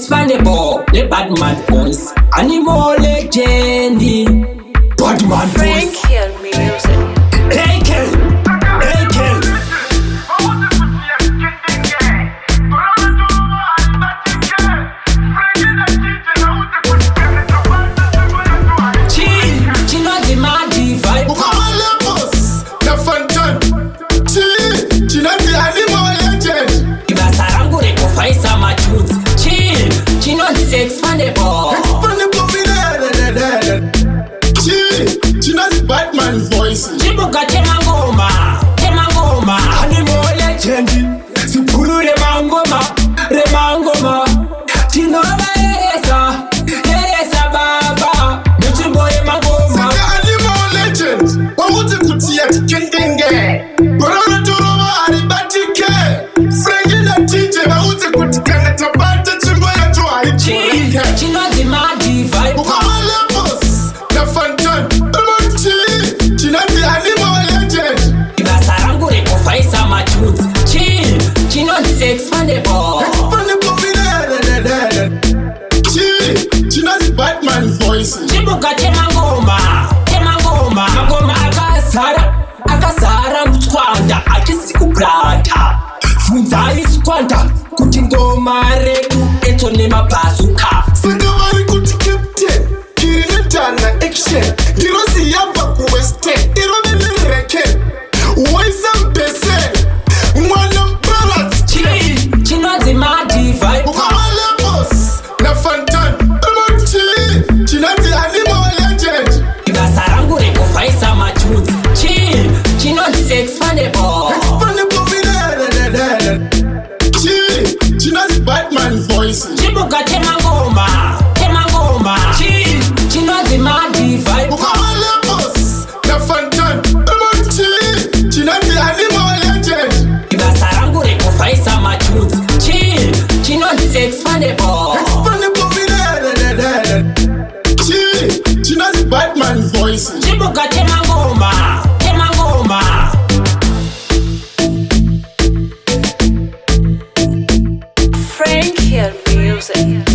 expandable, the bad man voice. Animal legend, bad man Frank voice. Hill Music. Hey Kel, hey Kel. Expandable, China's Batman voice. Chibuka temangoma, temangoma. Animal legend, sipulu remangoma. Chinova eresa baba. Nuchimbo remangoma. Animal legend, wawuti kutia tikendenge. Borona turowa aribatike. Frankie na TJ wawuti kutikana tabata chimbo ya tuwa ichurike. Chino di madi vibe. Ukama levels, na fantan. China di animal legend. Ibasarangu rekufaisa machuzi. Chino di expandable. China's Batman voice. Chibuka temangoma, temangoma. Ngoma akasara mutwanda achisikubrata. Funzai squanta kuti ngoma reku eto nemabazuka. Singavari kuti captain iri netana action ndirozi yabva kuwestern irove nereke waisambese mwana mbaras chinodzi madivibe ukamalevos nafantan chinodzi animal legend. basa rangu rekuvhaisa machuzi chinodzi expandable. China's Batman voice. Chibuka temangoma, temangoma. Chinodzi madivibe Ukama levels na fantan chinodzi animal legend. basa rangu rekuvhaisa machuzi chinodzi expandable. China's Batman voice. Chibuka temangoma, temangoma. Frank Hill Music.